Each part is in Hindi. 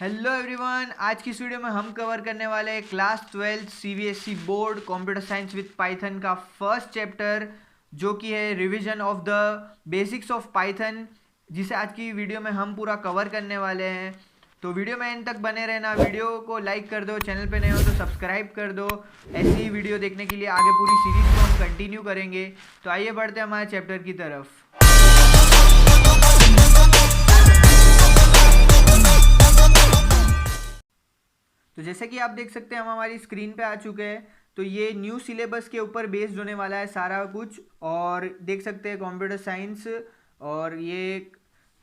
हेलो एवरीवन, आज की इस वीडियो में हम कवर करने वाले हैं class 12 CBSE board computer science with Python का फर्स्ट चैप्टर, जो कि है revision of the basics of Python, जिसे आज की वीडियो में हम पूरा कवर करने वाले हैं। तो वीडियो में एंड तक बने रहना। वीडियो को लाइक कर दो, चैनल पे नए हो तो सब्सक्राइब कर दो। ऐसी ही वीडियो देखने के लिए आगे पूरी सीरीज को हम कंटिन्यू करेंगे। तो आइए बढ़ते हैं हमारे चैप्टर की तरफ। तो जैसे कि आप देख सकते हैं, हम हमारी स्क्रीन पे आ चुके हैं। तो ये न्यू सिलेबस के ऊपर बेस्ड होने वाला है सारा कुछ, और देख सकते हैं कंप्यूटर साइंस, और ये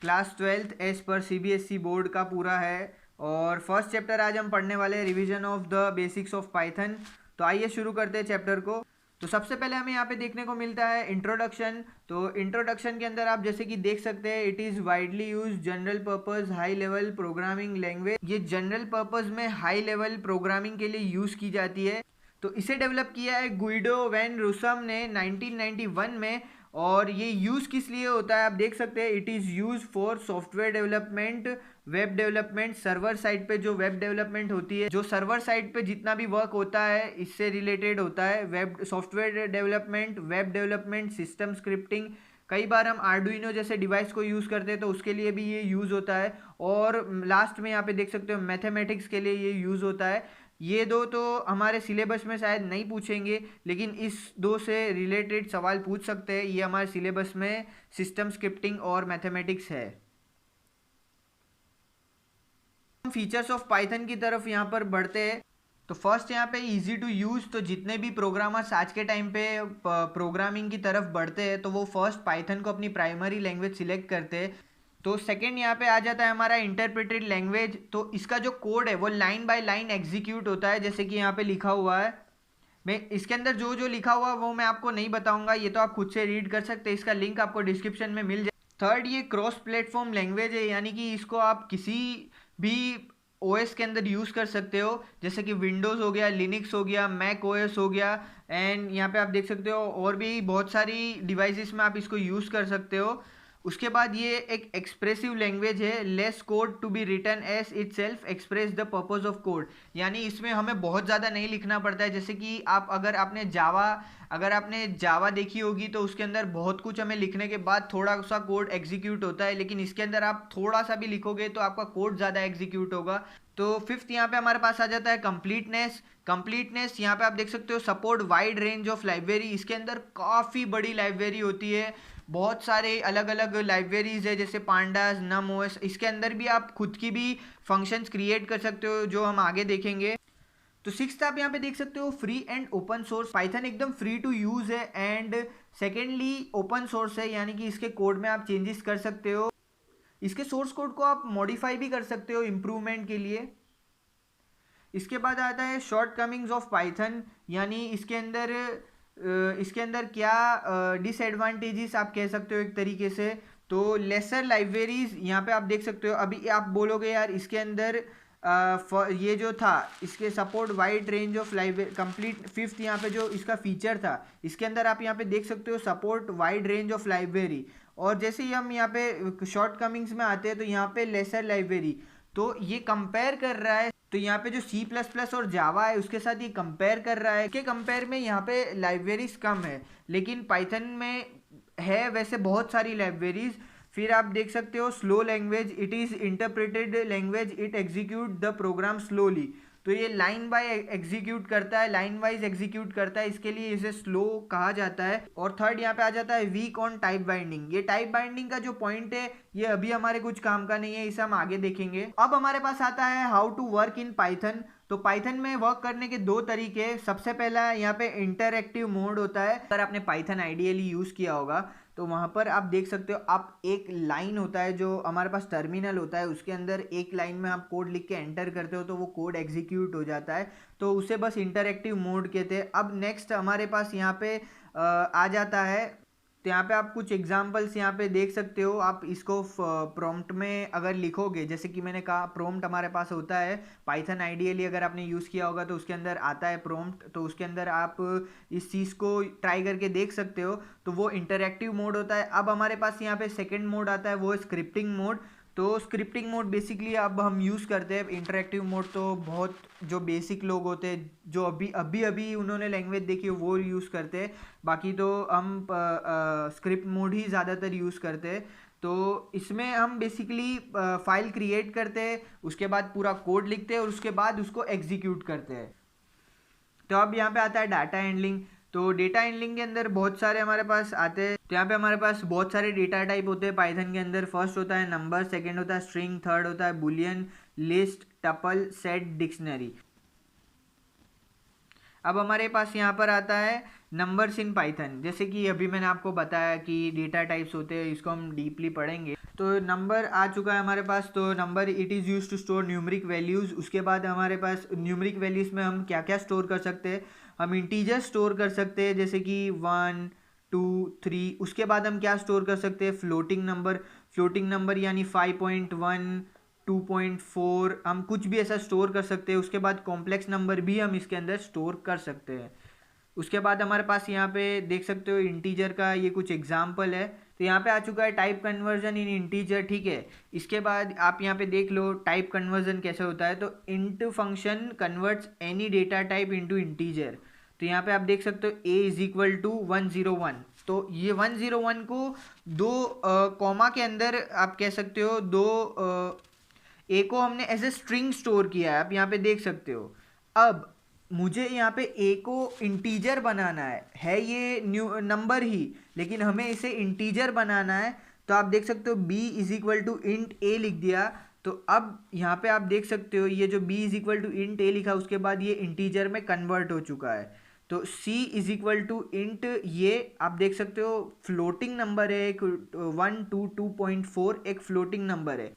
class 12 as per CBSE board का पूरा है। और फर्स्ट चैप्टर आज हम पढ़ने वाले हैं, revision of the basics of Python. तो आइए शुरू करते हैं चैप्टर को। तो सबसे पहले हमें यहाँ पे देखने को मिलता है इंट्रोडक्शन। तो इंट्रोडक्शन के अंदर आप जैसे कि देख सकते हैं, it is widely use general purpose high level programming language. ये जनरल पर्पस में हाई लेवल प्रोग्रामिंग के लिए यूज़ की जाती है। तो इसे डेवलप किया है गुइडो वैन रूसम ने 1991 में। और ये यूज़ किस लिए होता है आप देख सकते हैं, it is use for software development, web development. Server side पे जो वेब डेवलपमेंट होती है, जो सर्वर साइड पे जितना भी वर्क होता है इससे रिलेटेड होता है। Web software development, web development, system scripting. कई बार हम आर्डुइनो जैसे डिवाइस को यूज़ करते हैं तो उसके लिए भी ये यूज़ होता है। और लास्ट में यहाँ पे देख सकते हो मैथमेटिक्स के लिए ये यूज़ होता है। ये दो तो हमारे सिलेबस में शायद नहीं पूछेंगे, लेकिन इस दो से रिलेटेड सवाल पूछ सकते हैं। ये हमारे सिलेबस में सिस्टम स्क्रिप्टिंग और मैथमेटिक्स है। फीचर्स ऑफ पाइथन की तरफ यहाँ पर बढ़ते हैं। तो फर्स्ट यहाँ पे इजी टू यूज़। तो जितने भी प्रोग्रामर्स आज के टाइम पे प्रोग्रामिंग की तरफ बढ़ते हैं तो वो फर्स्ट पाइथन को अपनी प्राइमरी लैंग्वेज सिलेक्ट करते हैं। तो सेकेंड यहाँ पे आ जाता है हमारा इंटरप्रेटेड लैंग्वेज। तो इसका जो कोड है वो लाइन बाय लाइन एग्जीक्यूट होता है, जैसे कि यहाँ पे लिखा हुआ है। मैं इसके अंदर जो जो लिखा हुआ वो मैं आपको नहीं बताऊंगा, ये तो आप खुद से रीड कर सकते हैं। इसका लिंक आपको डिस्क्रिप्शन में मिल जाए। थर्ड, ये क्रॉस प्लेटफॉर्म लैंग्वेज है, यानी कि इसको आप किसी भी ओएस के अंदर यूज़ कर सकते हो, जैसे कि विंडोज़ हो गया, लिनक्स हो गया, मैक ओएस हो गया। एंड यहाँ पे आप देख सकते हो और भी बहुत सारी डिवाइसेस में आप इसको यूज़ कर सकते हो। उसके बाद ये एक एक्सप्रेसिव लैंग्वेज है, less code to be written as itself express the purpose of code. यानी इसमें हमें बहुत ज़्यादा नहीं लिखना पड़ता है। जैसे कि आप अगर आपने जावा देखी होगी तो उसके अंदर बहुत कुछ हमें लिखने के बाद थोड़ा सा कोड एग्जीक्यूट होता है, लेकिन इसके अंदर आप थोड़ा सा भी लिखोगे तो आपका कोड ज़्यादा एग्जीक्यूट होगा। तो फिफ्थ यहाँ पे हमारे पास आ जाता है कंप्लीटनेस। कंप्लीटनेस यहाँ पे आप देख सकते हो support wide range of library. इसके अंदर काफ़ी बड़ी लाइब्रेरी होती है, बहुत सारे अलग अलग लाइब्रेरीज है, जैसे पांडास, नम ओएस। इसके अंदर भी आप खुद की भी फंक्शंस क्रिएट कर सकते हो, जो हम आगे देखेंगे। तो सिक्स्थ आप यहाँ पे देख सकते हो free and open source. Python एकदम फ्री टू यूज है, एंड सेकेंडली ओपन सोर्स है, यानी कि इसके कोड में आप चेंजेस कर सकते हो। इसके सोर्स कोड को आप मॉडिफाई भी कर सकते हो इम्प्रूवमेंट के लिए। इसके बाद आता है शॉर्ट कमिंग्स ऑफ पाइथन, यानी इसके अंदर क्या डिसएडवांटेजेस आप कह सकते हो एक तरीके से। तो लेसर लाइब्रेरीज यहाँ पे आप देख सकते हो। अभी आप बोलोगे यार इसके अंदर ये जो था, इसके support wide range of library complete. Fifth यहाँ पे जो इसका फीचर था, इसके अंदर आप यहाँ पे देख सकते हो support wide range of library. और जैसे ही हम यहाँ पे शॉर्ट कमिंग्स में आते हैं तो यहाँ पे लेसर लाइब्रेरी, तो ये कंपेयर कर रहा है। तो यहाँ पे जो सी प्लस प्लस और जावा है उसके साथ ये कंपेयर कर रहा है। के कंपेयर में यहाँ पे लाइब्रेरीज कम है, लेकिन पाइथन में है वैसे बहुत सारी लाइब्रेरीज। फिर आप देख सकते हो slow language, it is interpreted language, it execute the program slowly. तो ये लाइन बाय एग्जीक्यूट करता है, लाइन वाइज एग्जीक्यूट करता है, इसके लिए इसे स्लो कहा जाता है। और थर्ड यहाँ पे आ जाता है वीक ऑन टाइप बाइंडिंग। ये टाइप बाइंडिंग का जो पॉइंट है ये अभी हमारे कुछ काम का नहीं है, इसे हम आगे देखेंगे। अब हमारे पास आता है how to work in Python. तो पाइथन में वर्क करने के दो तरीके। सबसे पहला यहाँ पे इंटरएक्टिव मोड होता है। अगर आपने पाइथन आइडियली यूज़ किया होगा तो वहाँ पर आप देख सकते हो, आप एक लाइन होता है जो हमारे पास टर्मिनल होता है, उसके अंदर एक लाइन में आप कोड लिख के एंटर करते हो तो वो कोड एग्जीक्यूट हो जाता है। तो उसे बस इंटरएक्टिव मोड कहते हैं। अब नेक्स्ट हमारे पास यहाँ पे आ जाता है। तो यहाँ पे आप कुछ एग्जांपल्स यहाँ पे देख सकते हो। आप इसको प्रॉम्प्ट में अगर लिखोगे, जैसे कि मैंने कहा प्रॉम्प्ट हमारे पास होता है पाइथन आइडियली, अगर आपने यूज़ किया होगा तो उसके अंदर आता है प्रॉम्प्ट। तो उसके अंदर आप इस चीज़ को ट्राई करके देख सकते हो। तो वो इंटरएक्टिव मोड होता है। अब हमारे पास यहाँ पे सेकेंड मोड आता है, वो है स्क्रिप्टिंग मोड। तो स्क्रिप्टिंग मोड बेसिकली अब हम यूज़ करते हैं। इंटरेक्टिव मोड तो बहुत जो बेसिक लोग होते हैं जो अभी अभी अभी उन्होंने लैंग्वेज देखी है वो यूज़ करते हैं, बाकी तो हम स्क्रिप्ट मोड ही ज़्यादातर यूज़ करते हैं। तो इसमें हम बेसिकली फाइल क्रिएट करते हैं, उसके बाद पूरा कोड लिखते हैं और उसके बाद उसको एग्जीक्यूट करते हैं। तो अब यहाँ पे आता है डाटा हैंडलिंग। तो डेटा हैंडलिंग के अंदर बहुत सारे हमारे पास आते हैं। तो यहाँ पे हमारे पास बहुत सारे डेटा टाइप होते हैं पाइथन के अंदर। फर्स्ट होता है नंबर, सेकंड होता है स्ट्रिंग, थर्ड होता है Boolean, list, tuple, set, dictionary. अब हमारे पास यहाँ पर आता है नंबर्स इन पाइथन। जैसे कि अभी मैंने आपको बताया कि डेटा टाइप्स होते हैं, इसको हम डीपली पढ़ेंगे। तो नंबर आ चुका है हमारे पास। तो number it is use to store numeric values. उसके बाद हमारे पास न्यूमरिक वैल्यूज़ में हम क्या क्या स्टोर कर सकते हैं, हम इंटीजर स्टोर कर सकते हैं जैसे कि 1 2 3। उसके बाद हम क्या स्टोर कर सकते हैं, फ्लोटिंग नंबर। फ्लोटिंग नंबर यानी 5.1 2.4 हम कुछ भी ऐसा स्टोर कर सकते हैं। उसके बाद कॉम्प्लेक्स नंबर भी हम इसके अंदर स्टोर कर सकते हैं। उसके बाद हमारे पास यहाँ पे देख सकते हो इंटीजर का ये कुछ एग्जाम्पल है। तो यहाँ पे आ चुका है टाइप कन्वर्जन इन इंटीजर, ठीक है। इसके बाद आप यहाँ पे देख लो टाइप कन्वर्जन कैसे होता है। तो int function converts any data type into integer. तो यहाँ पे आप देख सकते हो a इज इक्वल टू 101। तो ये 101 को दो कॉमा के अंदर आप कह सकते हो दो ए को हमने एज ए स्ट्रिंग स्टोर किया है, आप यहाँ पे देख सकते हो। अब मुझे यहाँ पे ए को इंटीजर बनाना है ये न्यू नंबर ही, लेकिन हमें इसे इंटीजर बनाना है। तो आप देख सकते हो b is equal to int a लिख दिया। तो अब यहाँ पे आप देख सकते हो ये जो b is equal to int a लिखा, उसके बाद ये इंटीजर में कन्वर्ट हो चुका है। तो c is equal to int, ये आप देख सकते हो फ्लोटिंग नंबर है, एक 1 2 2.4 एक फ्लोटिंग नंबर है।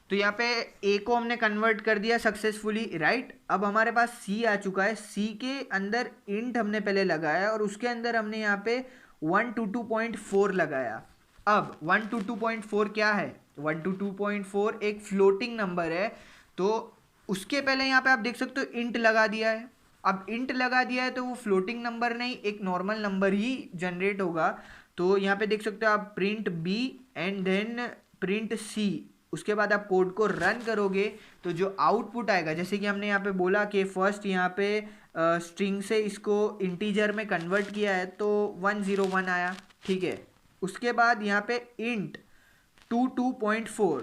तो यहाँ पे ए को हमने कन्वर्ट कर दिया सक्सेसफुली, राइट। अब हमारे पास सी आ चुका है। सी के अंदर इंट हमने पहले लगाया और उसके अंदर हमने यहाँ पे 122.4 लगाया। अब 122.4 क्या है, 122.4 एक फ्लोटिंग नंबर है। तो उसके पहले यहाँ पे आप देख सकते हो इंट लगा दिया है। अब इंट लगा दिया है तो वो फ्लोटिंग नंबर नहीं एक नॉर्मल नंबर ही जनरेट होगा। तो यहाँ पे देख सकते हो आप print b and then print c. उसके बाद आप कोड को रन करोगे तो जो आउटपुट आएगा, जैसे कि हमने यहाँ पे बोला कि फर्स्ट यहाँ पे स्ट्रिंग से इसको इंटीजर में कन्वर्ट किया है तो 101 आया, ठीक है। उसके बाद यहाँ पे इंट 22.4,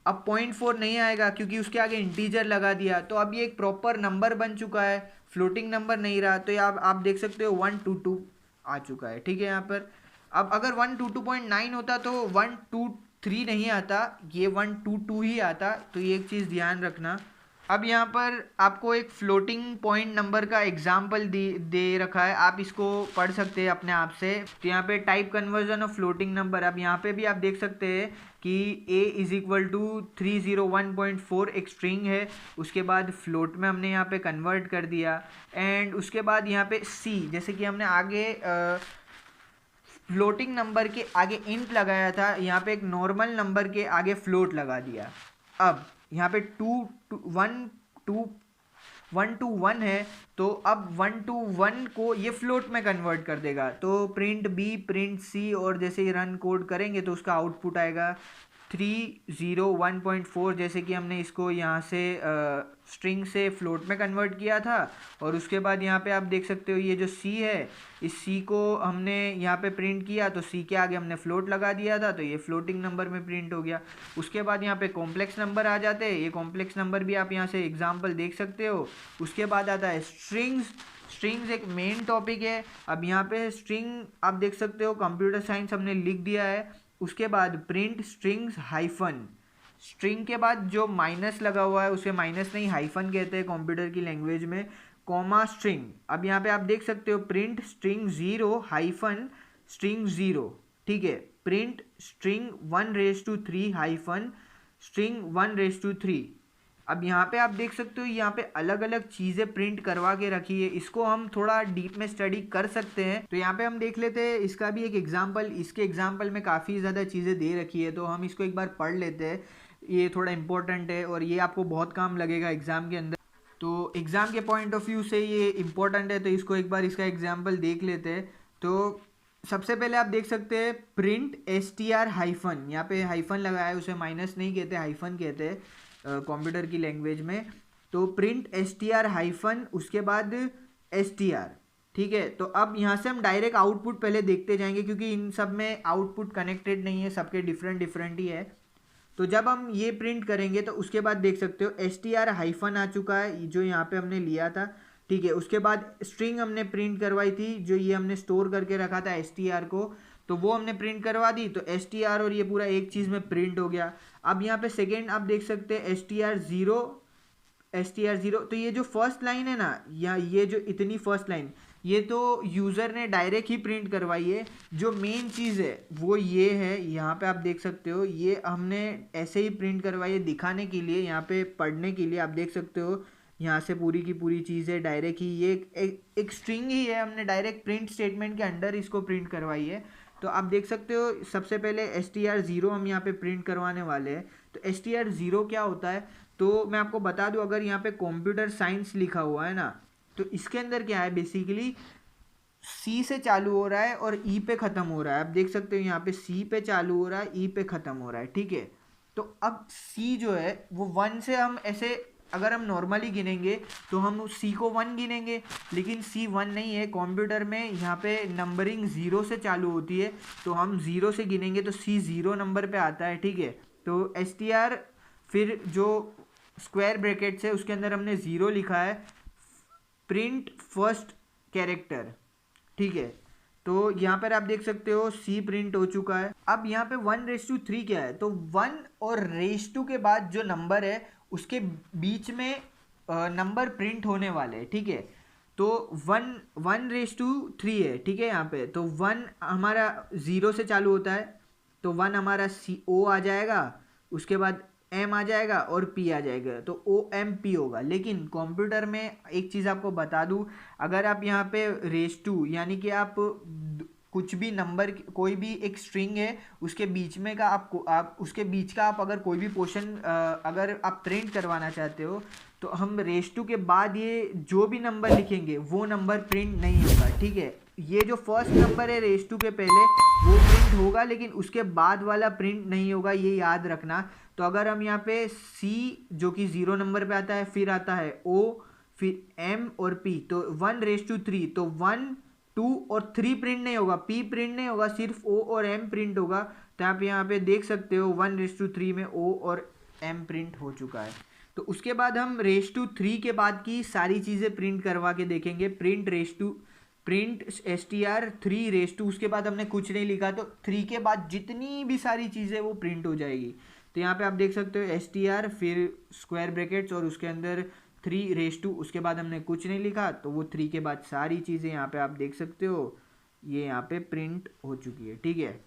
अब 0.4 नहीं आएगा क्योंकि उसके आगे इंटीजर लगा दिया। तो अब ये एक प्रॉपर नंबर बन चुका है, फ्लोटिंग नंबर नहीं रहा। तो आप देख सकते हो 122 आ चुका है, ठीक है। यहाँ पर अब अगर 122.9 होता तो 123 नहीं आता, ये 122 ही आता। तो ये एक चीज़ ध्यान रखना। अब यहाँ पर आपको एक फ्लोटिंग पॉइंट नंबर का एग्जाम्पल दे रखा है, आप इसको पढ़ सकते हैं अपने आप से। तो यहाँ पे type conversion of floating number, अब यहाँ पे भी आप देख सकते हैं कि a इज इक्वल टू 301.4 एक स्ट्रिंग है। उसके बाद फ्लोट में हमने यहाँ पे कन्वर्ट कर दिया। एंड उसके बाद यहाँ पे c, जैसे कि हमने आगे फ्लोटिंग नंबर के आगे इंट लगाया था, यहाँ पे एक नॉर्मल नंबर के आगे फ्लोट लगा दिया। अब यहाँ पे 1 to 1 है, तो अब 1 to 1 को ये फ्लोट में कन्वर्ट कर देगा। तो प्रिंट बी प्रिंट सी और जैसे ही रन कोड करेंगे तो उसका आउटपुट आएगा 301.4, जैसे कि हमने इसको यहाँ से स्ट्रिंग से फ्लोट में कन्वर्ट किया था। और उसके बाद यहाँ पे आप देख सकते हो ये जो c है, इस c को हमने यहाँ पे प्रिंट किया तो c के आगे हमने फ्लोट लगा दिया था, तो ये फ्लोटिंग नंबर में प्रिंट हो गया। उसके बाद यहाँ पे कॉम्प्लेक्स नंबर आ जाते हैं, ये कॉम्प्लेक्स नंबर भी आप यहाँ से एग्जाम्पल देख सकते हो। उसके बाद आता है स्ट्रिंग्स। स्ट्रिंग्स एक मेन टॉपिक है। अब यहाँ पे स्ट्रिंग आप देख सकते हो कंप्यूटर साइंस हमने लिख दिया है। उसके बाद प्रिंट स्ट्रिंग्स हाइफन, स्ट्रिंग के बाद जो माइनस लगा हुआ है उसे माइनस नहीं हाइफन कहते हैं कंप्यूटर की लैंग्वेज में, कॉमा स्ट्रिंग। अब यहाँ पे आप देख सकते हो प्रिंट स्ट्रिंग 0 हाइफन स्ट्रिंग 0, ठीक है। Print string 1/3 hyphen string 1/3। अब यहाँ पे आप देख सकते हो यहाँ पे अलग अलग चीज़ें प्रिंट करवा के रखी है, इसको हम थोड़ा डीप में स्टडी कर सकते हैं। तो यहाँ पे हम देख लेते हैं इसका भी एक एग्जांपल। इसके एग्जांपल में काफ़ी ज़्यादा चीज़ें दे रखी है, तो हम इसको एक बार पढ़ लेते हैं। ये थोड़ा इंपॉर्टेंट है और ये आपको बहुत काम लगेगा एग्ज़ाम के अंदर। तो एग्ज़ाम के पॉइंट ऑफ व्यू से ये इंपॉर्टेंट है, तो इसको एक बार इसका एग्जाम्पल देख लेते हैं। तो सबसे पहले आप देख सकते हैं प्रिंट str हाइफन, यहाँ पे हाइफन लगाया है, उसे माइनस नहीं कहते, हाइफन कहते हैं कंप्यूटर की लैंग्वेज में। तो प्रिंट str हाइफन उसके बाद str, ठीक है। तो अब यहाँ से हम डायरेक्ट आउटपुट पहले देखते जाएंगे, क्योंकि इन सब में आउटपुट कनेक्टेड नहीं है, सबके डिफरेंट डिफरेंट ही है। तो जब हम ये प्रिंट करेंगे तो उसके बाद देख सकते हो str हाइफन आ चुका है, जो यहाँ पे हमने लिया था, ठीक है। उसके बाद स्ट्रिंग हमने प्रिंट करवाई थी, जो ये हमने स्टोर करके रखा था str को, तो वो हमने प्रिंट करवा दी। तो str और ये पूरा एक चीज़ में प्रिंट हो गया। अब यहाँ पे सेकेंड आप देख सकते हैं str0, तो ये जो फर्स्ट लाइन है ना, या ये जो इतनी फर्स्ट लाइन, ये तो यूज़र ने डायरेक्ट ही प्रिंट करवाई है। जो मेन चीज़ है वो ये है, यहाँ पे आप देख सकते हो, ये हमने ऐसे ही प्रिंट करवाई है दिखाने के लिए, यहाँ पे पढ़ने के लिए। आप देख सकते हो यहाँ से पूरी की पूरी चीज़ है डायरेक्ट ही, ये एक स्ट्रिंग ही है, हमने डायरेक्ट प्रिंट स्टेटमेंट के अंडर इसको प्रिंट करवाई है। तो आप देख सकते हो सबसे पहले str0 हम यहाँ पे प्रिंट करवाने वाले हैं। तो str0 क्या होता है, तो मैं आपको बता दूं, अगर यहाँ पे कंप्यूटर साइंस लिखा हुआ है ना, तो इसके अंदर क्या है, बेसिकली सी से चालू हो रहा है और ई पे ख़त्म हो रहा है। आप देख सकते हो यहाँ पे सी पे चालू हो रहा है, ई पे ख़त्म हो रहा है, ठीक है। तो अब सी जो है वो वन से हम ऐसे, अगर हम नॉर्मली गिनेंगे तो हम उस सी को वन गिनेंगे, लेकिन सी वन नहीं है कंप्यूटर में, यहाँ पे नंबरिंग ज़ीरो से चालू होती है। तो हम ज़ीरो से गिनेंगे तो सी ज़ीरो नंबर पे आता है, ठीक है। तो str फिर जो स्क्वायर ब्रैकेट है उसके अंदर हमने ज़ीरो लिखा है, प्रिंट फर्स्ट कैरेक्टर, ठीक है। तो यहाँ पर आप देख सकते हो सी प्रिंट हो चुका है। अब यहाँ पे 1:3 क्या है, तो 1 और रेस टू के बाद जो नंबर है उसके बीच में नंबर प्रिंट होने वाले हैं, ठीक है। तो 1:3 है, ठीक है। यहाँ पे तो 1 हमारा ज़ीरो से चालू होता है, तो 1 हमारा CO आ जाएगा, उसके बाद M आ जाएगा और P आ जाएगा, तो OMP होगा। लेकिन कंप्यूटर में एक चीज़ आपको बता दूं, अगर आप यहाँ पे रेस टू, यानी कि आप कुछ भी नंबर, कोई भी एक स्ट्रिंग है उसके बीच में का आप उसके बीच का आप अगर कोई भी पोर्शन अगर आप प्रिंट करवाना चाहते हो, तो हम रेस टू के बाद ये जो भी नंबर लिखेंगे वो नंबर प्रिंट नहीं होगा, ठीक है। ये जो फर्स्ट नंबर है रेस टू के पहले वो प्रिंट होगा, लेकिन उसके बाद वाला प्रिंट नहीं होगा, ये याद रखना। तो अगर हम यहाँ पे C जो कि 0 नंबर पे आता है, फिर आता है O, फिर M और P, तो 1:3, तो 1, 2 और 3 प्रिंट नहीं होगा, P प्रिंट नहीं होगा, सिर्फ O और M प्रिंट होगा। तो आप यहाँ पे देख सकते हो 1:3 में O और M प्रिंट हो चुका है। तो उसके बाद हम रेस टू 3 के बाद की सारी चीज़ें प्रिंट करवा के देखेंगे। प्रिंट str3:2, उसके बाद हमने कुछ नहीं लिखा, तो 3 के बाद जितनी भी सारी चीज़ें वो प्रिंट हो जाएगी। तो यहाँ पे आप देख सकते हो str फिर स्क्वायर ब्रैकेट्स और उसके अंदर 3:2, उसके बाद हमने कुछ नहीं लिखा, तो वो 3 के बाद सारी चीज़ें यहाँ पे आप देख सकते हो ये यहाँ पे प्रिंट हो चुकी है, ठीक है।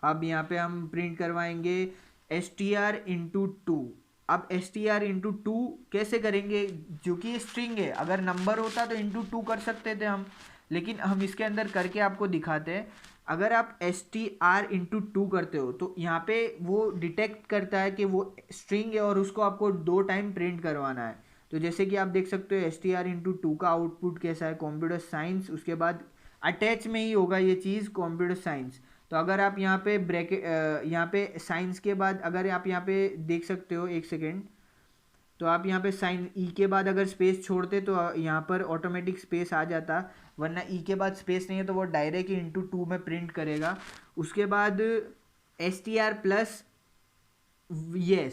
अब यहाँ पे हम प्रिंट करवाएंगे str×2। अब str×2 कैसे करेंगे, जो कि स्ट्रिंग है, अगर नंबर होता तो ×2 कर सकते थे हम, लेकिन हम इसके अंदर करके आपको दिखाते हैं। अगर आप str×2 करते हो तो यहाँ पे वो डिटेक्ट करता है कि वो स्ट्रिंग है और उसको आपको 2 टाइम प्रिंट करवाना है। तो जैसे कि आप देख सकते हो str×2 का आउटपुट कैसा है, कंप्यूटर साइंस, उसके बाद अटैच में ही होगा ये चीज़ कंप्यूटर साइंस। तो अगर आप यहाँ पे ब्रैकेट यहाँ पे साइंस के बाद अगर आप यहाँ पे देख सकते हो, एक सेकेंड, तो आप यहाँ पे साइन ई के बाद अगर स्पेस छोड़ते तो यहाँ पर ऑटोमेटिक स्पेस आ जाता, वरना ई के बाद स्पेस नहीं है तो वो डायरेक्ट ही ×2 में प्रिंट करेगा। उसके बाद str+yes,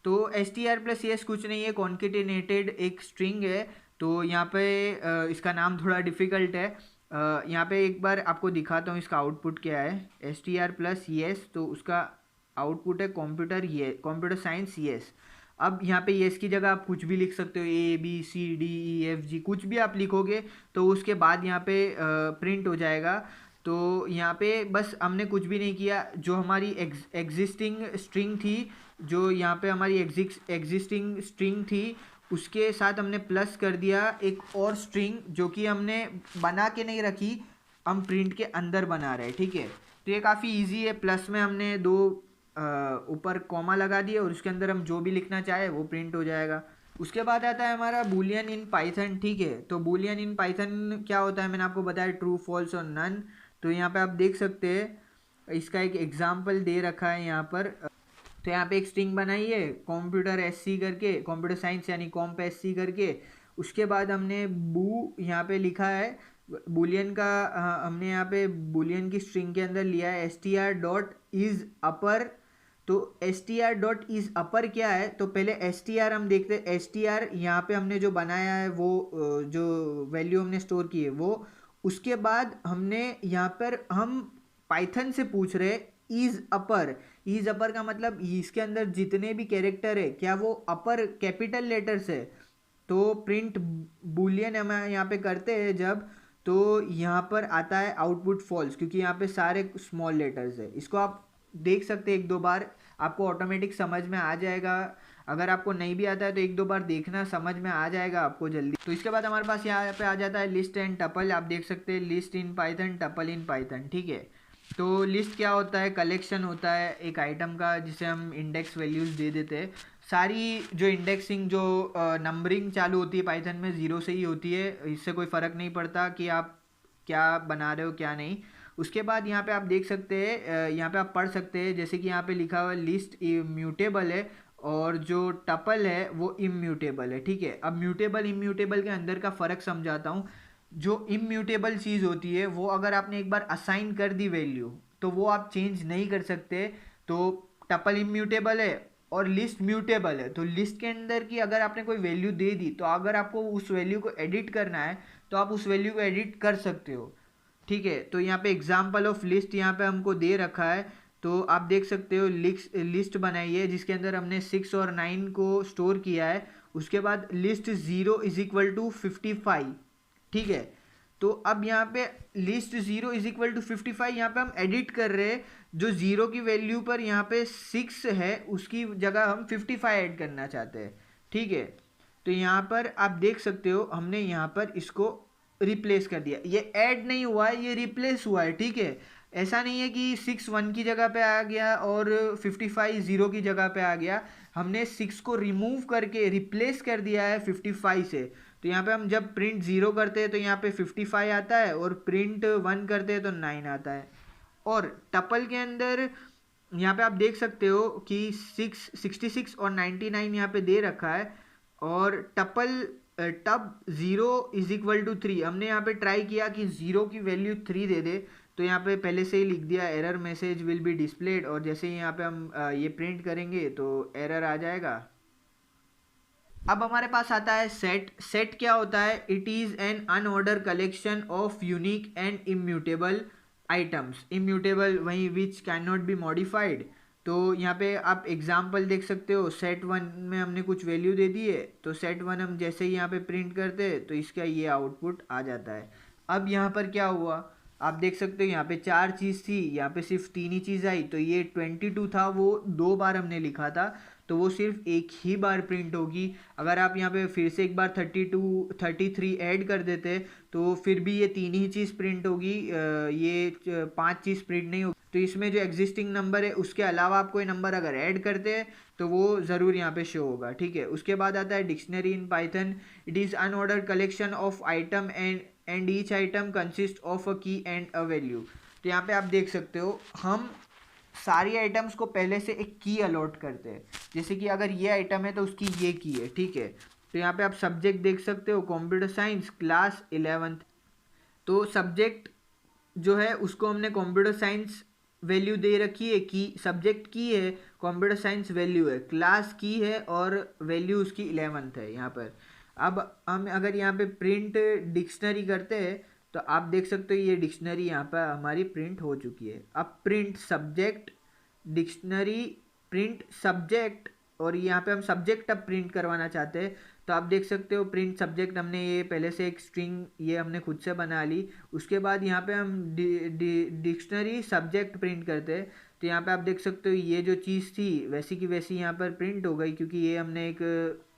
तो str+yes कुछ नहीं है, कॉन्केटिनेटेड एक स्ट्रिंग है। तो यहाँ पे इसका नाम थोड़ा डिफ़िकल्ट है, यहाँ पे एक बार आपको दिखाता हूँ इसका आउटपुट क्या है। str+yes, तो उसका आउटपुट है कंप्यूटर साइंस येस। अब यहाँ पे येस की जगह आप कुछ भी लिख सकते हो, ABCDEFG, कुछ भी आप लिखोगे तो उसके बाद यहाँ पे प्रिंट हो जाएगा। तो यहाँ पे बस हमने कुछ भी नहीं किया, जो हमारी एग्जिस्टिंग स्ट्रिंग थी, जो यहाँ पे हमारी एग्जिस्टिंग स्ट्रिंग थी, उसके साथ हमने प्लस कर दिया एक और स्ट्रिंग, जो कि हमने बना के नहीं रखी, हम प्रिंट के अंदर बना रहे हैं, ठीक है। तो ये काफ़ी इजी है। प्लस में हमने 2 ऊपर कॉमा लगा दिए और उसके अंदर हम जो भी लिखना चाहे वो प्रिंट हो जाएगा। उसके बाद आता है हमारा बूलियन इन पाइथन, ठीक है। तो बूलियन इन पाइथन क्या होता है, मैंने आपको बताया ट्रू फॉल्स और नन। तो यहाँ पे आप देख सकते हैं, इसका एक एग्जाम्पल दे रखा है यहाँ पर। तो यहाँ पे एक स्ट्रिंग बनाई है कंप्यूटर एससी करके, कंप्यूटर साइंस यानी कॉम्प एससी करके। उसके बाद हमने बू यहाँ पे लिखा है बूलियन का, हमने यहाँ पे बूलियन की स्ट्रिंग के अंदर लिया है str डॉट इज अपर। तो str डॉट इज अपर क्या है, तो पहले str हम देखते हैं। str यहाँ पे हमने जो बनाया है वो जो वैल्यू हमने स्टोर की है वो, उसके बाद हमने यहाँ पर हम पाइथन से पूछ रहे इज अपर। इज अपर का मतलब इसके अंदर जितने भी कैरेक्टर है क्या वो अपर कैपिटल लेटर्स है। तो प्रिंट बूलियन हम यहाँ पे करते हैं जब, तो यहाँ पर आता है आउटपुट फॉल्स, क्योंकि यहाँ पे सारे स्मॉल लेटर्स है। इसको आप देख सकते हैं एक दो बार, आपको ऑटोमेटिक समझ में आ जाएगा। अगर आपको नहीं भी आता है तो एक दो बार देखना, समझ में आ जाएगा आपको जल्दी। तो इसके बाद हमारे पास यहाँ पे आ जाता है लिस्ट एंड टपल। आप देख सकते हैं list in Python, tuple in Python, ठीक है। तो लिस्ट क्या होता है, कलेक्शन होता है एक आइटम का जिसे हम इंडेक्स वैल्यूज़ दे देते हैं। सारी जो इंडेक्सिंग जो नंबरिंग चालू होती है पाइथन में ज़ीरो से ही होती है, इससे कोई फ़र्क नहीं पड़ता कि आप क्या बना रहे हो क्या नहीं। उसके बाद यहाँ पे आप देख सकते हैं, यहाँ पे आप पढ़ सकते हैं जैसे कि यहाँ पे लिखा हुआ है लिस्ट इम्यूटेबल है और जो टपल है वो इम्यूटेबल है, ठीक है। अब म्यूटेबल इम्यूटेबल के अंदर का फ़र्क समझाता हूँ। जो इम्यूटेबल चीज़ होती है वो अगर आपने एक बार असाइन कर दी वैल्यू तो वो आप चेंज नहीं कर सकते। तो टपल इम्यूटेबल है और लिस्ट म्यूटेबल है। तो लिस्ट के अंदर की अगर आपने कोई वैल्यू दे दी तो अगर आपको उस वैल्यू को एडिट करना है तो आप उस वैल्यू को एडिट कर सकते हो, ठीक है। तो यहाँ पे एग्जाम्पल ऑफ लिस्ट यहाँ पे हमको दे रखा है। तो आप देख सकते हो लिस्ट बनाई है जिसके अंदर हमने 6 और 9 को स्टोर किया है। उसके बाद लिस्ट 0 इज इक्वल टू 55, ठीक है। तो अब यहाँ पे लिस्ट 0 इज इक्वल टू 55 यहाँ पे हम एडिट कर रहे हैं। जो 0 की वैल्यू पर यहाँ पे 6 है उसकी जगह हम 55 ऐड करना चाहते हैं, ठीक है। तो यहाँ पर आप देख सकते हो हमने यहाँ पर इसको रिप्लेस कर दिया। ये ऐड नहीं हुआ है, ये रिप्लेस हुआ है, ठीक है। ऐसा नहीं है कि 6 1 की जगह पे आ गया और 55 0 की जगह पे आ गया। हमने 6 को रिमूव करके रिप्लेस कर दिया है 55 से। तो यहाँ पे हम जब प्रिंट 0 करते हैं तो यहाँ पे 55 आता है और प्रिंट 1 करते हैं तो 9 आता है। और टपल के अंदर यहाँ पे आप देख सकते हो कि 66 और 99 यहाँ पे दे रखा है। और tuple tup 0 is equal to 3, हमने यहाँ पे ट्राई किया कि 0 की वैल्यू 3 दे दे। तो यहाँ पे पहले से ही लिख दिया error message will be displayed, और जैसे ही यहाँ पे हम ये प्रिंट करेंगे तो एरर आ जाएगा। अब हमारे पास आता है सेट। सेट क्या होता है, it is an unordered collection of unique and immutable items. Immutable वही which can not be modified. तो यहाँ पे आप एग्जाम्पल देख सकते हो, सेट 1 में हमने कुछ वैल्यू दे दी है तो सेट 1 हम जैसे ही यहाँ पे प्रिंट करते हैं तो इसका ये आउटपुट आ जाता है। अब यहाँ पर क्या हुआ आप देख सकते हो, यहाँ पे 4 चीज़ थी, यहाँ पे सिर्फ 3 ही चीज़ आई। तो ये 22 था वो 2 बार हमने लिखा था तो वो सिर्फ एक ही बार प्रिंट होगी। अगर आप यहाँ पे फिर से एक बार 32 33 ऐड कर देते तो फिर भी ये 3 ही चीज़ प्रिंट होगी, ये 5 चीज़ प्रिंट नहीं होगी। तो इसमें जो एग्जिस्टिंग नंबर है उसके अलावा आप कोई नंबर अगर ऐड करते हैं तो वो ज़रूर यहाँ पे शो होगा, ठीक है। उसके बाद आता है dictionary in Python. It is unordered collection of item and each item consist of a की एंड अ वैल्यू। तो यहाँ पे आप देख सकते हो हम सारी आइटम्स को पहले से एक की अलॉट करते हैं। जैसे कि अगर ये आइटम है तो उसकी ये की है, ठीक है। तो यहाँ पे आप सब्जेक्ट देख सकते हो कंप्यूटर साइंस क्लास 11th। तो सब्जेक्ट जो है उसको हमने कंप्यूटर साइंस वैल्यू दे रखी है, की सब्जेक्ट की है, कंप्यूटर साइंस वैल्यू है, क्लास की है और वैल्यू उसकी 11th है यहाँ पर। अब हम अगर यहाँ पे प्रिंट डिक्शनरी करते हैं तो आप देख सकते हो ये डिक्शनरी यहाँ पर हमारी प्रिंट हो चुकी है। अब print subject dictionary print subject, और यहाँ पे हम सब्जेक्ट अब प्रिंट करवाना चाहते हैं तो आप देख सकते हो प्रिंट सब्जेक्ट हमने ये पहले से एक स्ट्रिंग ये हमने खुद से बना ली। उसके बाद यहाँ पे हम डिक्शनरी सब्जेक्ट प्रिंट करते हैं तो यहाँ पे आप देख सकते हो ये जो चीज़ थी वैसी की वैसी यहाँ पर प्रिंट हो गई क्योंकि ये हमने एक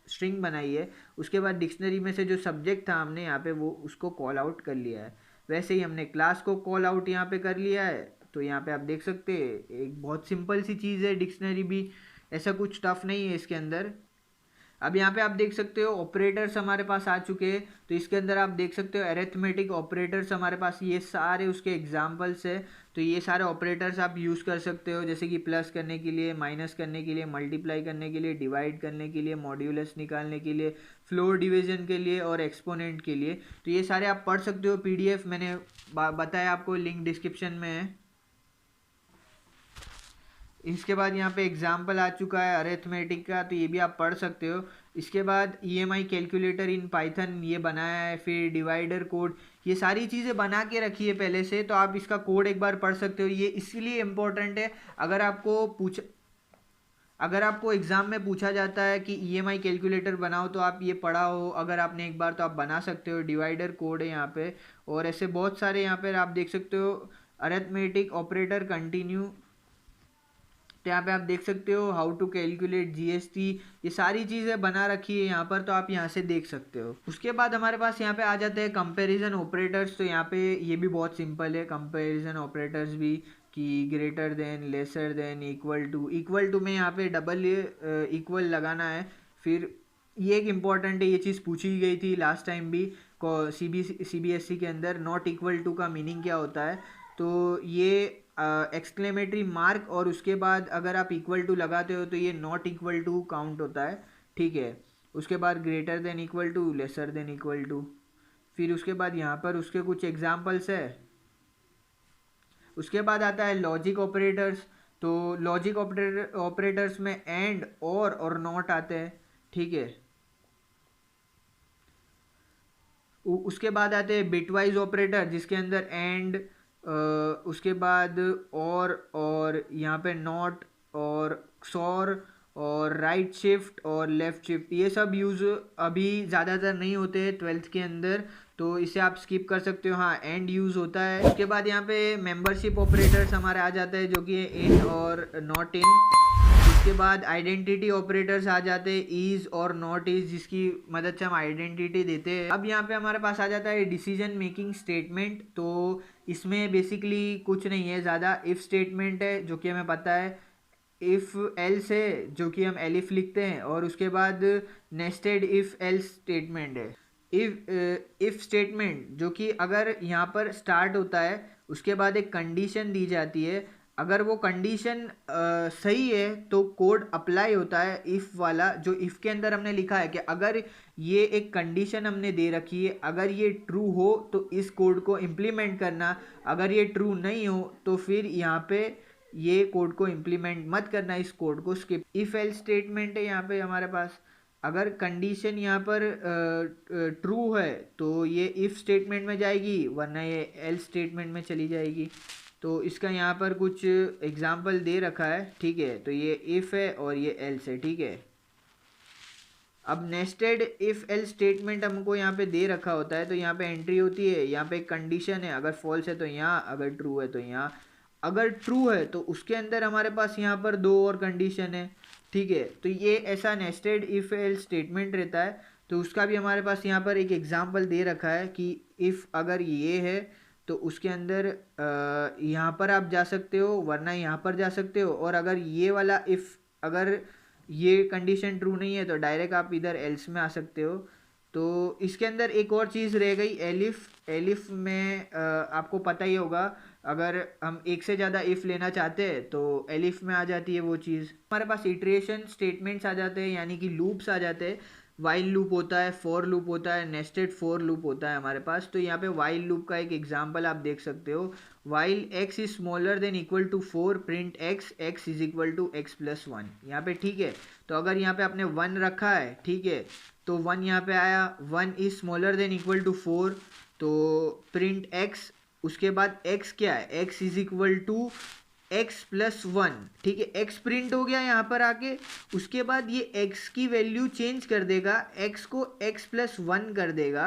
स्ट्रिंग बनाई है। उसके बाद डिक्शनरी में से जो सब्जेक्ट था हमने यहाँ पे वो उसको कॉल आउट कर लिया है। वैसे ही हमने क्लास को कॉल आउट यहाँ पे कर लिया है। तो यहाँ पे आप देख सकते हैं एक बहुत सिंपल सी चीज़ है डिक्शनरी भी, ऐसा कुछ टफ नहीं है इसके अंदर। अब यहाँ पे आप देख सकते हो ऑपरेटर्स हमारे पास आ चुके हैं, तो इसके अंदर आप देख सकते हो अरिथमेटिक ऑपरेटर्स हमारे पास, ये सारे उसके एग्जांपल्स है। तो ये सारे ऑपरेटर्स आप यूज़ कर सकते हो, जैसे कि प्लस करने के लिए, माइनस करने के लिए, मल्टीप्लाई करने के लिए, डिवाइड करने के लिए, मॉड्यूलस निकालने के लिए, फ्लोर डिवीजन के लिए और एक्सपोनेंट के लिए। तो ये सारे आप पढ़ सकते हो, PDF मैंने बताया आपको, लिंक डिस्क्रिप्शन में है। इसके बाद यहाँ पे एग्जाम्पल आ चुका है अरिथमेटिक का, तो ये भी आप पढ़ सकते हो। इसके बाद EMI कैलकुलेटर इन पाइथन ये बनाया है, फिर डिवाइडर कोड, ये सारी चीज़ें बना के रखी है पहले से, तो आप इसका कोड एक बार पढ़ सकते हो। ये इसलिए इम्पोर्टेंट है, अगर आपको एग्ज़ाम में पूछा जाता है कि EMI कैलकुलेटर बनाओ, तो आप ये पढ़ा हो अगर आपने एक बार, तो आप बना सकते हो। डिवाइडर कोड है यहाँ पे, और ऐसे बहुत सारे यहाँ पे आप देख सकते हो। अरिथमेटिक ऑपरेटर कंटिन्यू, तो यहाँ पे आप देख सकते हो हाउ टू कैलकुलेट GST, ये सारी चीज़ें बना रखी है यहाँ पर, तो आप यहाँ से देख सकते हो। उसके बाद हमारे पास यहाँ पे आ जाते हैं कंपैरिजन ऑपरेटर्स। तो यहाँ पे ये भी बहुत सिंपल है, कंपैरिजन ऑपरेटर्स भी, कि greater than, lesser than, equal to में यहाँ पे डबल इक्वल लगाना है। फिर ये एक इम्पॉर्टेंट है, ये चीज़ पूछी गई थी लास्ट टाइम भी CBSE के अंदर, नॉट इक्वल टू का मीनिंग क्या होता है। तो ये एक्सक्लेमेटरी मार्क और उसके बाद अगर आप इक्वल टू लगाते हो तो ये नॉट इक्वल टू काउंट होता है, ठीक है। उसके बाद greater than equal to, lesser than equal to, फिर उसके बाद यहाँ पर उसके कुछ एग्जांपल्स है। उसके बाद आता है लॉजिक ऑपरेटर्स। तो लॉजिक ऑपरेटर्स में एंड और नॉट आते हैं, ठीक है। उसके बाद आते हैं बिटवाइज ऑपरेटर, जिसके अंदर एंड, उसके बाद और यहाँ पे नॉट और XOR और राइट शिफ्ट और लेफ्ट शिफ्ट, ये सब यूज़ अभी ज़्यादातर नहीं होते हैं 12th के अंदर, तो इसे आप स्किप कर सकते हो। हाँ, एंड यूज़ होता है। उसके बाद यहाँ पे मेंबरशिप ऑपरेटर्स हमारे आ जाते हैं, जो कि इन और नॉट इन। उसके बाद आइडेंटिटी ऑपरेटर्स आ जाते हैं, इज और नॉट इज, जिसकी मदद से हम आइडेंटिटी देते हैं। अब यहाँ पे हमारे पास आ जाता है डिसीजन मेकिंग स्टेटमेंट। तो इसमें बेसिकली कुछ नहीं है ज़्यादा, इफ़ स्टेटमेंट है जो कि हमें पता है, इफ़ एल्स है जो कि हम एलिफ लिखते हैं, और उसके बाद नेस्टेड इफ़ एल्स स्टेटमेंट है। इफ़ स्टेटमेंट जो कि अगर यहाँ पर स्टार्ट होता है, उसके बाद एक कंडीशन दी जाती है, अगर वो कंडीशन सही है तो कोड अप्लाई होता है इफ़ वाला, जो इफ़ के अंदर हमने लिखा है कि अगर ये एक कंडीशन हमने दे रखी है, अगर ये ट्रू हो तो इस कोड को इम्प्लीमेंट करना, अगर ये ट्रू नहीं हो तो फिर यहाँ पे ये कोड को इम्प्लीमेंट मत करना, इस कोड को स्किप। इफ़ एल्स स्टेटमेंट है यहाँ पे हमारे पास, अगर कंडीशन यहाँ पर ट्रू है तो ये इफ़ स्टेटमेंट में जाएगी, वरना ये एल्स स्टेटमेंट में चली जाएगी। तो इसका यहाँ पर कुछ एग्जाम्पल दे रखा है, ठीक है। तो ये इफ़ है और ये एल्स है, ठीक है। अब नेस्टेड इफ़ एल्स स्टेटमेंट हमको यहाँ पे दे रखा होता है, तो यहाँ पे एंट्री होती है, यहाँ पे एक कंडीशन है, अगर फॉल्स है तो यहाँ, अगर ट्रू है तो यहाँ। अगर ट्रू है तो उसके अंदर हमारे पास यहाँ पर 2 और कंडीशन है, ठीक है। तो ये ऐसा नेस्टेड इफ़ एल्स स्टेटमेंट रहता है। तो उसका भी हमारे पास यहाँ पर एक एग्जाम्पल दे रखा है कि इफ़ अगर ये है तो उसके अंदर यहाँ पर आप जा सकते हो, वरना यहाँ पर जा सकते हो, और अगर ये वाला इफ़, अगर ये कंडीशन ट्रू नहीं है तो डायरेक्ट आप इधर एल्स में आ सकते हो। तो इसके अंदर एक और चीज़ रह गई, एलिफ में आपको पता ही होगा, अगर हम एक से ज़्यादा इफ़ लेना चाहते हैं तो एलिफ में आ जाती है वो चीज़। हमारे पास इटरेशन स्टेटमेंट्स आ जाते हैं, यानी कि लूप्स आ जाते हैं। वाइल लूप होता है, फॉर लूप होता है, नेस्टेड फॉर लूप होता है हमारे पास। तो यहाँ पे वाइल लूप का एक एग्जांपल आप देख सकते हो, while x is smaller than equal to 4 print x is equal to x plus 1, यहाँ पे, ठीक है। तो अगर यहाँ पे आपने 1 रखा है, ठीक है, तो 1 यहाँ पे आया, 1 is smaller than equal to 4, तो प्रिंट x, उसके बाद x क्या है, x is equal to x plus 1, ठीक है। x प्रिंट हो गया यहाँ पर आके, उसके बाद ये x की वैल्यू चेंज कर देगा, x को x प्लस 1 कर देगा,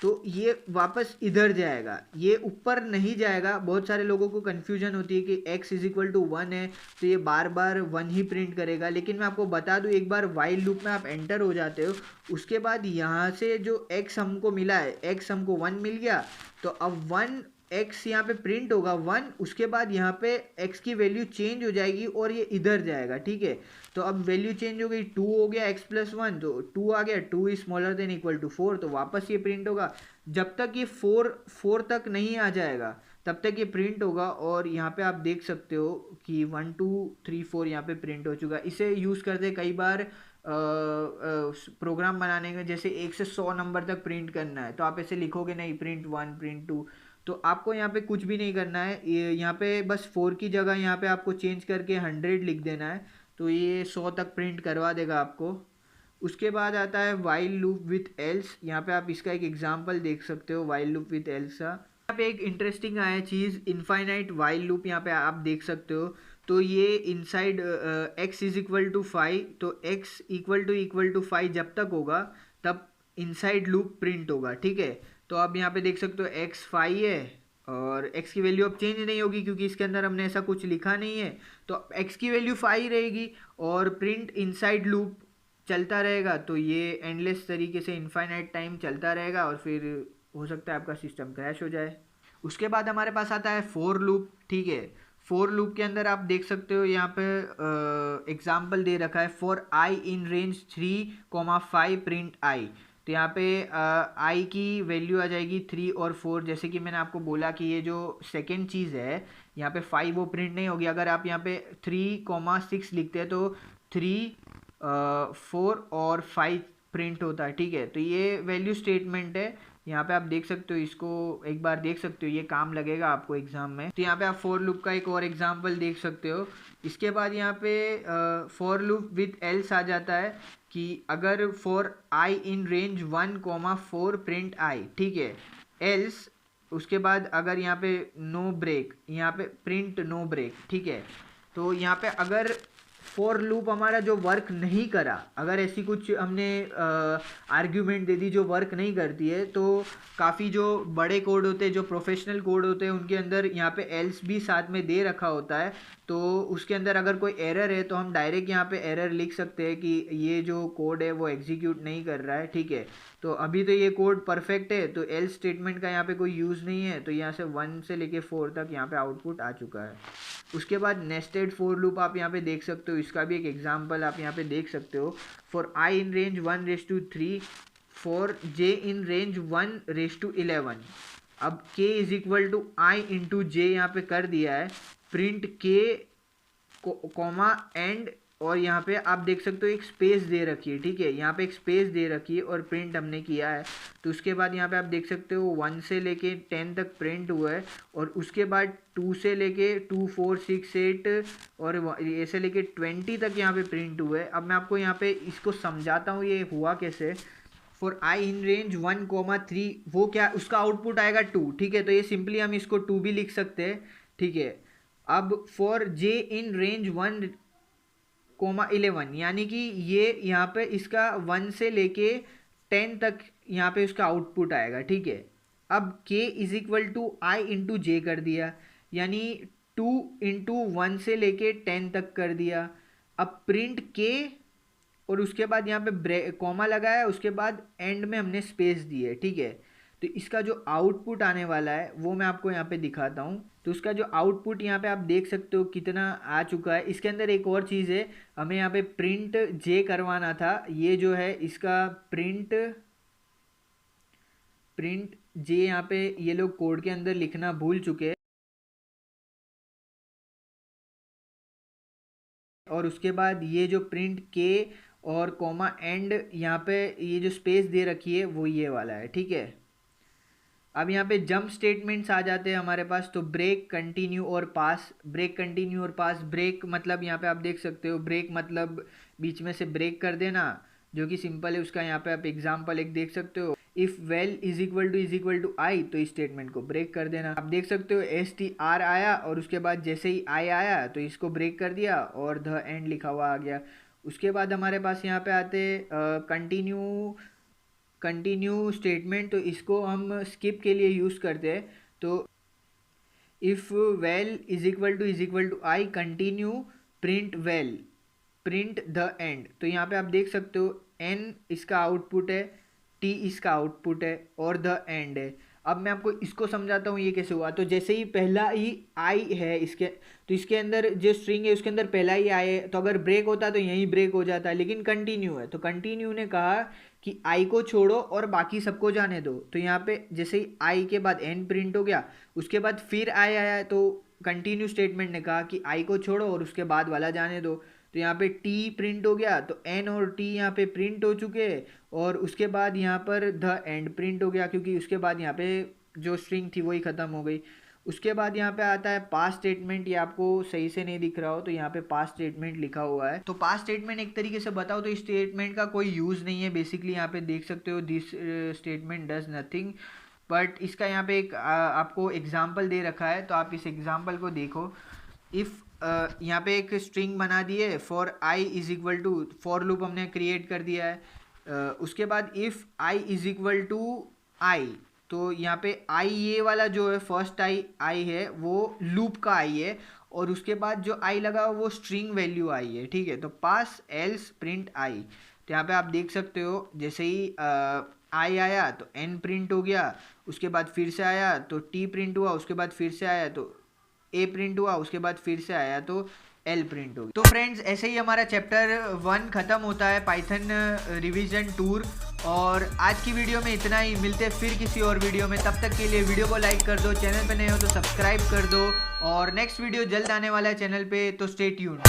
तो ये वापस इधर जाएगा, ये ऊपर नहीं जाएगा। बहुत सारे लोगों को कन्फ्यूजन होती है कि x इज इक्वल टू 1 है तो ये बार बार 1 ही प्रिंट करेगा, लेकिन मैं आपको बता दूं, एक बार वाइल लूप में आप एंटर हो जाते हो, उसके बाद यहाँ से जो x हमको मिला है, x हमको 1 मिल गया, तो अब 1 x यहाँ पे प्रिंट होगा 1, उसके बाद यहाँ पे x की वैल्यू चेंज हो जाएगी और ये इधर जाएगा, ठीक है। तो अब वैल्यू चेंज हो गई, 2 हो गया x+1, तो 2 आ गया, 2 is smaller than equal to 4, तो वापस ये प्रिंट होगा। जब तक ये 4 तक नहीं आ जाएगा तब तक ये प्रिंट होगा। और यहाँ पे आप देख सकते हो कि 1 2 3 4 यहाँ पे प्रिंट हो चुका है। इसे यूज़ करते हैं कई बार प्रोग्राम बनाने में, जैसे 1 से 100 नंबर तक प्रिंट करना है तो आप ऐसे लिखोगे नहीं प्रिंट 1 प्रिंट 2, तो आपको यहाँ पे कुछ भी नहीं करना है। यहाँ पे बस 4 की जगह यहाँ पे आपको चेंज करके 100 लिख देना है, तो ये 100 तक प्रिंट करवा देगा आपको। उसके बाद आता है वाइल लूप विथ एल्स। यहाँ पे आप इसका एक एग्जांपल देख सकते हो वाइल लूप विथ एल्स का। यहाँ पे एक इंटरेस्टिंग आया चीज़, इनफाइनाइट वाइल लूप यहाँ पे आप देख सकते हो। तो ये inside x is equal to 5, तो x इक्वल टू 5 जब तक होगा तब इनसाइड लूप प्रिंट होगा, ठीक है। तो अब यहाँ पे देख सकते हो x 5 है और x की वैल्यू अब चेंज नहीं होगी क्योंकि इसके अंदर हमने ऐसा कुछ लिखा नहीं है, तो x की वैल्यू 5 रहेगी और प्रिंट इनसाइड लूप चलता रहेगा। तो ये एंडलेस तरीके से इनफाइनाइट टाइम चलता रहेगा और फिर हो सकता है आपका सिस्टम क्रैश हो जाए। उसके बाद हमारे पास आता है फोर लूप, ठीक है। फोर लूप के अंदर आप देख सकते हो यहाँ पे एग्जाम्पल दे रखा है, for i in range 3,5 print i. तो यहाँ पे आई की वैल्यू आ जाएगी 3 और 4। जैसे कि मैंने आपको बोला कि ये जो सेकेंड चीज़ है यहाँ पे 5 वो प्रिंट नहीं होगी। अगर आप यहाँ पे 3,6 लिखते हैं तो 3 4 और 5 प्रिंट होता है, ठीक है। तो ये वैल्यू स्टेटमेंट है, यहाँ पे आप देख सकते हो, इसको एक बार देख सकते हो, ये काम लगेगा आपको एग्जाम में। तो यहाँ पे आप फॉर लूप का एक और एग्जांपल देख सकते हो। इसके बाद यहाँ पे फॉर लूप विथ एल्स आ जाता है कि अगर for i in range 1,4 print i, ठीक है, एल्स उसके बाद अगर यहाँ पे नो ब्रेक, यहाँ पे प्रिंट नो ब्रेक, ठीक है। तो यहाँ पे अगर फॉर लूप हमारा जो वर्क नहीं करा, अगर ऐसी कुछ हमने आर्ग्यूमेंट दे दी जो वर्क नहीं करती है, तो काफ़ी जो बड़े कोड होते हैं, जो प्रोफेशनल कोड होते हैं, उनके अंदर यहाँ पे एल्स भी साथ में दे रखा होता है। तो उसके अंदर अगर कोई एरर है तो हम डायरेक्ट यहाँ पे एरर लिख सकते हैं कि ये जो कोड है वो एग्जीक्यूट नहीं कर रहा है, ठीक है। तो अभी तो ये कोड परफेक्ट है, तो एल्स स्टेटमेंट का यहाँ पे कोई यूज़ नहीं है। तो यहाँ से 1 से लेके 4 तक यहाँ पे आउटपुट आ चुका है। उसके बाद नेस्टेड फोर लूप आप यहाँ पे देख सकते हो, इसका भी एक एग्जांपल आप यहाँ पे देख सकते हो। For i in range 1:3, for j in range 1:11। अब k is equal to i into j यहाँ पे कर दिया है, प्रिंट k कॉमा एंड, और यहाँ पे आप देख सकते हो एक स्पेस दे रखी है, ठीक है। यहाँ पे एक स्पेस दे रखी है और प्रिंट हमने किया है। तो उसके बाद यहाँ पे आप देख सकते हो 1 से लेके 10 तक प्रिंट हुआ है, और उसके बाद 2 से लेके 2 4 6 8 और ऐसे लेके 20 तक यहाँ पे प्रिंट हुआ है। अब मैं आपको यहाँ पे इसको समझाता हूँ ये हुआ कैसे। फॉर आई इन रेंज 1,3 वो क्या, उसका आउटपुट आएगा 2, ठीक है। तो ये सिंपली हम इसको 2 भी लिख सकते हैं, ठीक है। अब फॉर जे इन रेंज 1,11, यानी कि ये यहाँ पे इसका 1 से लेके 10 तक यहाँ पे उसका आउटपुट आएगा, ठीक है। अब k is equal to i into j कर दिया, यानी 2 इंटू 1 से लेके 10 तक कर दिया। अब प्रिंट k और उसके बाद यहाँ पे कॉमा लगाया, उसके बाद एंड में हमने स्पेस दी है, ठीक है। तो इसका जो आउटपुट आने वाला है वो मैं आपको यहाँ पे दिखाता हूँ। तो उसका जो आउटपुट यहाँ पे आप देख सकते हो कितना आ चुका है। इसके अंदर एक और चीज़ है, हमें यहाँ पे प्रिंट जे करवाना था। ये जो है इसका प्रिंट जे यहाँ पे ये लोग कोड के अंदर लिखना भूल चुके हैं। और उसके बाद ये जो प्रिंट के और कॉमा एंड यहाँ पे ये जो स्पेस दे रखी है वो ये वाला है, ठीक है। अब यहाँ पे जंप स्टेटमेंट्स आ जाते हैं हमारे पास। तो ब्रेक, कंटिन्यू और पास, ब्रेक, कंटिन्यू और पास। ब्रेक मतलब यहाँ पे आप देख सकते हो, ब्रेक मतलब बीच में से ब्रेक कर देना, जो कि सिंपल है। उसका यहाँ पे आप एग्जांपल एक देख सकते हो, if val is equal to i, तो इस स्टेटमेंट को ब्रेक कर देना। आप देख सकते हो STR आया और उसके बाद जैसे ही आई आया तो इसको ब्रेक कर दिया और द एंड लिखा हुआ आ गया। उसके बाद हमारे पास यहाँ पे आते कंटिन्यू स्टेटमेंट, तो इसको हम स्किप के लिए यूज़ करते हैं। तो if val is equal to I continue print val print the end. तो यहाँ पे आप देख सकते हो n इसका आउटपुट है, t इसका आउटपुट है और द एंड है। अब मैं आपको इसको समझाता हूँ ये कैसे हुआ। तो जैसे ही पहला ही आई है इसके, तो इसके अंदर जो स्ट्रिंग है उसके अंदर पहला ही आई है, तो अगर ब्रेक होता तो यहीं ब्रेक हो जाता, लेकिन कंटिन्यू है तो कंटिन्यू ने कहा कि आई को छोड़ो और बाकी सबको जाने दो। तो यहाँ पे जैसे ही आई के बाद एन प्रिंट हो गया, उसके बाद फिर आई आया, तो कंटिन्यू स्टेटमेंट ने कहा कि आई को छोड़ो और उसके बाद वाला जाने दो। तो यहाँ पे टी प्रिंट हो गया, तो एन और टी यहाँ पे प्रिंट हो चुके हैं, और उसके बाद यहाँ पर द एंड प्रिंट हो गया, क्योंकि उसके बाद यहाँ पे जो स्ट्रिंग थी वही ख़त्म हो गई। उसके बाद यहाँ पे आता है पास्ट स्टेटमेंट। ये आपको सही से नहीं दिख रहा हो तो यहाँ पे पास्ट स्टेटमेंट लिखा हुआ है। तो पास्ट स्टेटमेंट एक तरीके से बताओ तो इस स्टेटमेंट का कोई यूज़ नहीं है बेसिकली। यहाँ पे देख सकते हो this statement does nothing, but इसका यहाँ पे एक आपको एग्जाम्पल दे रखा है, तो आप इस एग्जाम्पल को देखो। इफ़ यहाँ पे एक स्ट्रिंग बना दी है for i is equal to, for loop हमने क्रिएट कर दिया है। उसके बाद if i is equal to i, तो यहाँ पे आई ये वाला जो है फर्स्ट आई है वो लूप का आई है, और उसके बाद जो आई लगा वो स्ट्रिंग वैल्यू आई है, ठीक है। तो पास एल्स प्रिंट आई, तो यहाँ पे आप देख सकते हो जैसे ही आई आया तो एन प्रिंट हो गया, उसके बाद फिर से आया तो टी प्रिंट हुआ, उसके बाद फिर से आया तो ए प्रिंट हुआ, उसके बाद फिर से आया तो एल प्रिंट हो गया। तो फ्रेंड्स ऐसे ही हमारा चैप्टर 1 ख़त्म होता है पाइथन रिवीजन टूर। और आज की वीडियो में इतना ही, मिलते हैं फिर किसी और वीडियो में। तब तक के लिए वीडियो को लाइक कर दो, चैनल पे नए हो तो सब्सक्राइब कर दो, और नेक्स्ट वीडियो जल्द आने वाला है चैनल पे, तो स्टे ट्यून्ड।